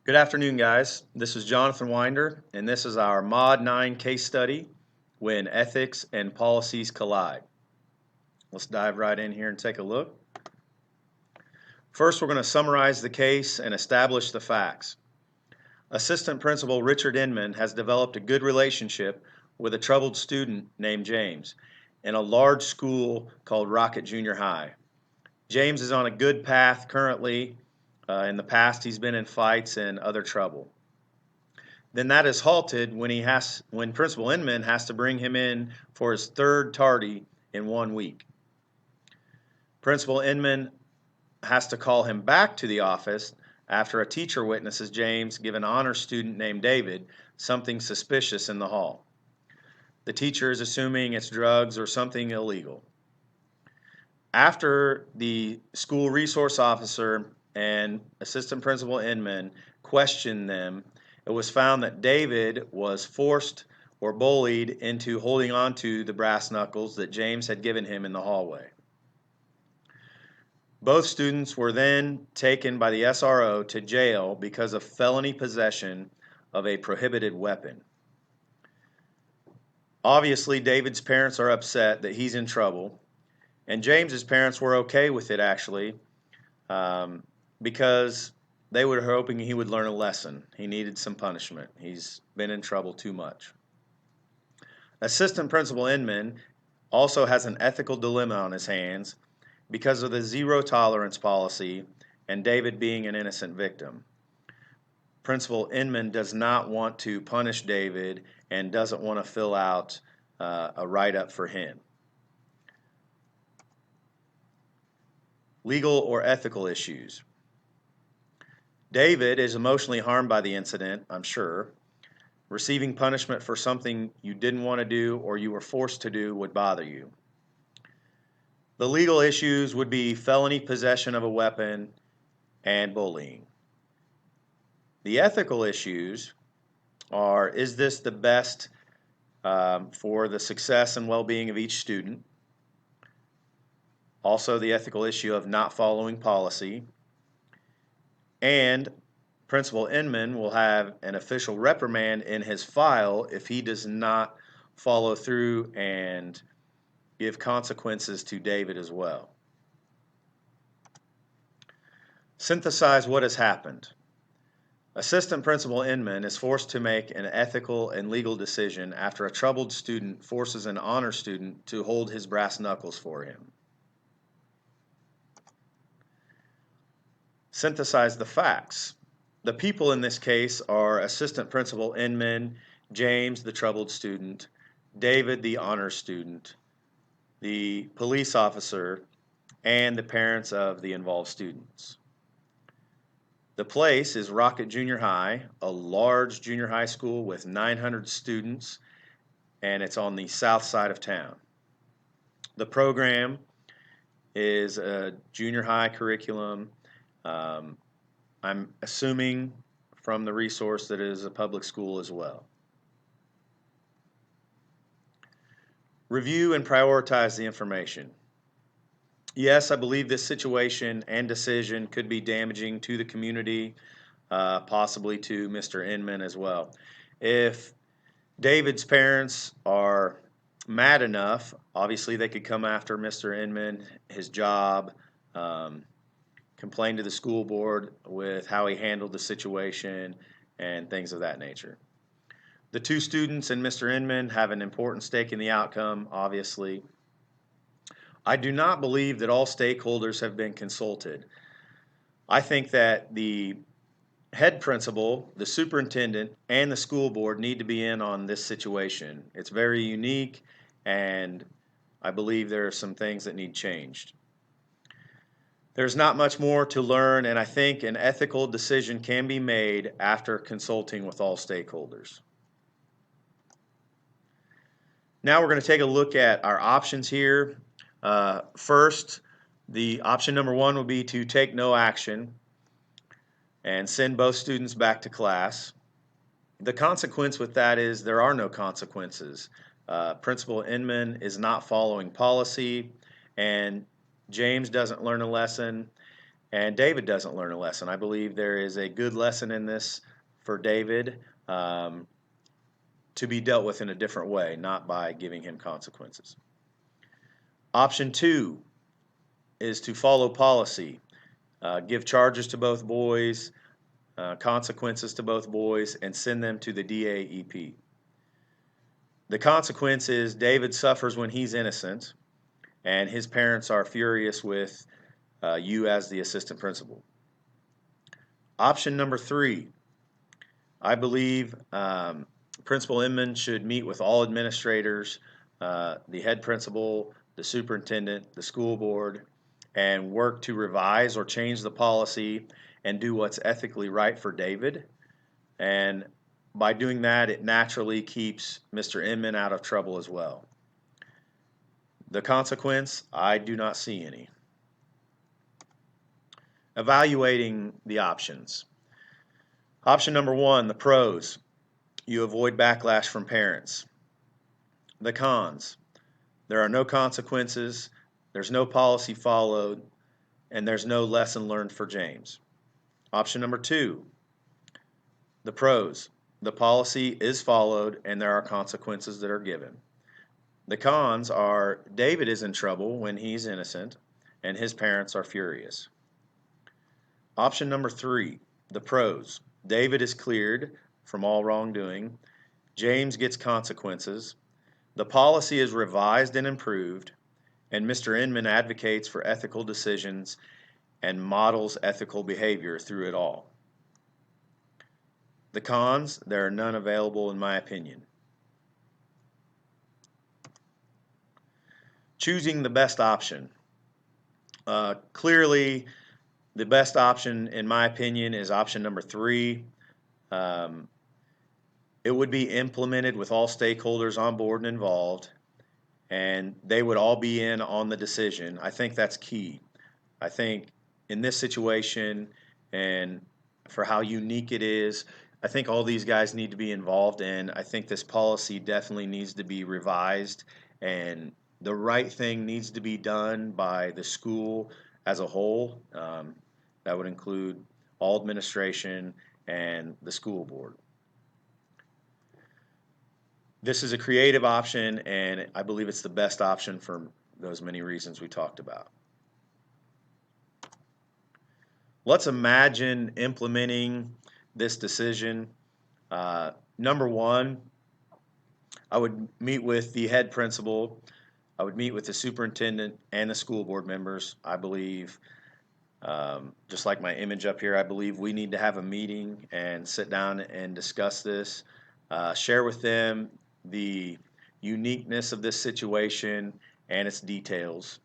Good afternoon, guys. This is Jonathan Winder, and this is our Mod 9 case study, When Ethics and Policies Collide. Let's dive right in here and take a look. First, we're going to summarize the case and establish the facts. Assistant Principal Richard Inman has developed a good relationship with a troubled student named James in a large school called Rocket Junior High. James is on a good path currently. In the past, he's been in fights and other trouble. Then that is halted when Principal Inman has to bring him in for his third tardy in 1 week. Principal Inman has to call him back to the office after a teacher witnesses James give an honor student named David something suspicious in the hall. The teacher is assuming it's drugs or something illegal. After the school resource officer and Assistant Principal Inman questioned them, it was found that David was forced or bullied into holding on to the brass knuckles that James had given him in the hallway. Both students were then taken by the SRO to jail because of felony possession of a prohibited weapon. Obviously, David's parents are upset that he's in trouble, and James's parents were okay with it actually, because they were hoping he would learn a lesson. He needed some punishment. He's been in trouble too much. Assistant Principal Inman also has an ethical dilemma on his hands because of the zero tolerance policy and David being an innocent victim. Principal Inman does not want to punish David and doesn't want to fill out a write-up for him. Legal or ethical issues. David is emotionally harmed by the incident, I'm sure. Receiving punishment for something you didn't want to do or you were forced to do would bother you. The legal issues would be felony possession of a weapon and bullying. The ethical issues are, is this the best for the success and well-being of each student? Also, the ethical issue of not following policy. And Principal Inman will have an official reprimand in his file if he does not follow through and give consequences to David as well. Synthesize what has happened. Assistant Principal Inman is forced to make an ethical and legal decision after a troubled student forces an honor student to hold his brass knuckles for him. Synthesize the facts. The people in this case are Assistant Principal Inman, James, the troubled student, David, the honor student, the police officer, and the parents of the involved students. The place is Rocket Junior High, a large junior high school with 900 students, and it's on the south side of town. The program is a junior high curriculum. I'm assuming from the resource that it is a public school as well. Review and prioritize the information. Yes, I believe this situation and decision could be damaging to the community, possibly to Mr. Inman as well. If David's parents are mad enough, obviously they could come after Mr. Inman, his job, complain to the school board with how he handled the situation and things of that nature. The two students and Mr. Inman have an important stake in the outcome, obviously. I do not believe that all stakeholders have been consulted. I think that the head principal, the superintendent, and the school board need to be in on this situation. It's very unique, and I believe there are some things that need changed. There's not much more to learn, and I think an ethical decision can be made after consulting with all stakeholders. Now we're going to take a look at our options here. First, the option number one would be to take no action and send both students back to class. The consequence with that is there are no consequences. Principal Inman is not following policy, and James doesn't learn a lesson, and David doesn't learn a lesson. I believe there is a good lesson in this for David to be dealt with in a different way, not by giving him consequences. Option 2 is to follow policy. Give charges to both boys, consequences to both boys, and send them to the AEP. The consequence is David suffers when he's innocent, and his parents are furious with you as the assistant principal. Option number 3, I believe Principal Inman should meet with all administrators, the head principal, the superintendent, the school board, and work to revise or change the policy and do what's ethically right for David. And by doing that, it naturally keeps Mr. Inman out of trouble as well. The consequence, I do not see any. Evaluating the options. Option number 1, the pros. You avoid backlash from parents. The cons. There are no consequences, there's no policy followed, and there's no lesson learned for James. Option number 2, the pros. The policy is followed and there are consequences that are given. The cons are David is in trouble when he's innocent and his parents are furious. Option number 3, the pros. David is cleared from all wrongdoing. James gets consequences. The policy is revised and improved, and Mr. Inman advocates for ethical decisions and models ethical behavior through it all. The cons, there are none available in my opinion. Choosing the best option. Clearly, the best option, in my opinion, is option number 3. It would be implemented with all stakeholders on board and involved, and they would all be in on the decision. I think that's key. I think in this situation and for how unique it is, I think all these guys need to be involved, and I think this policy definitely needs to be revised, and the right thing needs to be done by the school as a whole. That would include all administration and the school board. This is a creative option, and I believe it's the best option for those many reasons we talked about. Let's imagine implementing this decision. Number 1, I would meet with the head principal. I would meet with the superintendent and the school board members. I believe, just like my image up here, I believe we need to have a meeting and sit down and discuss this, share with them the uniqueness of this situation and its details.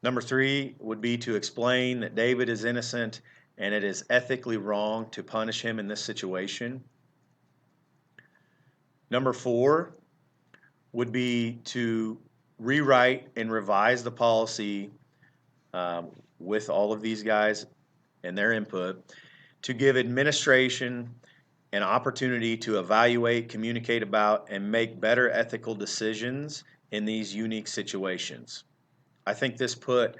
Number 3 would be to explain that David is innocent and it is ethically wrong to punish him in this situation. Number 4 would be to rewrite and revise the policy with all of these guys and their input to give administration an opportunity to evaluate, communicate about, and make better ethical decisions in these unique situations. I think this put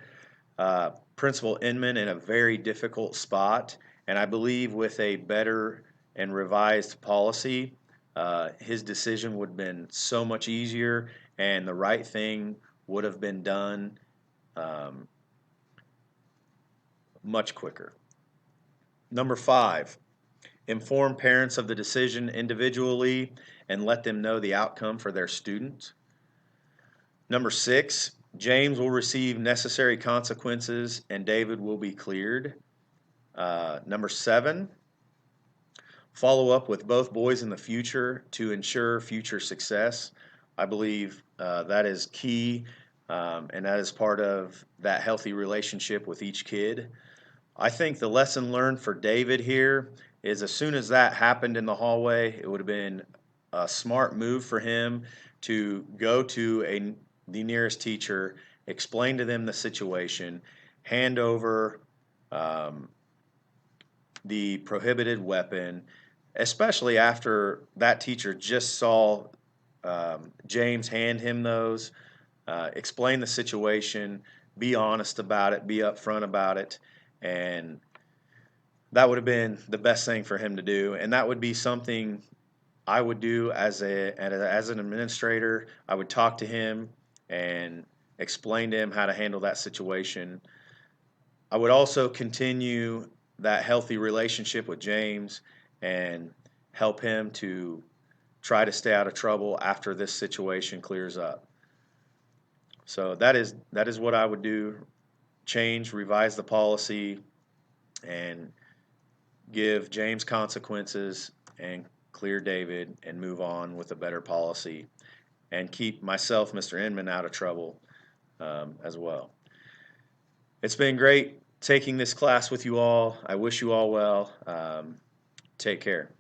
Principal Inman in a very difficult spot, and I believe with a better and revised policy, his decision would have been so much easier, and the right thing would have been done much quicker. Number 5, inform parents of the decision individually and let them know the outcome for their student. Number 6, James will receive necessary consequences and David will be cleared. Number 7, follow up with both boys in the future to ensure future success. I believe that is key, and that is part of that healthy relationship with each kid. I think the lesson learned for David here is as soon as that happened in the hallway, it would have been a smart move for him to go to the nearest teacher, explain to them the situation, hand over the prohibited weapon, especially after that teacher just saw James hand him those, explain the situation, be honest about it, be upfront about it, and that would have been the best thing for him to do. And that would be something I would do as an administrator. I would talk to him and explain to him how to handle that situation. I would also continue that healthy relationship with James and help him to try to stay out of trouble after this situation clears up. So that is what I would do. Change, revise the policy, and give James consequences and clear David and move on with a better policy and keep myself, Mr. Inman, out of trouble as well. It's been great taking this class with you all. I wish you all well. Take care.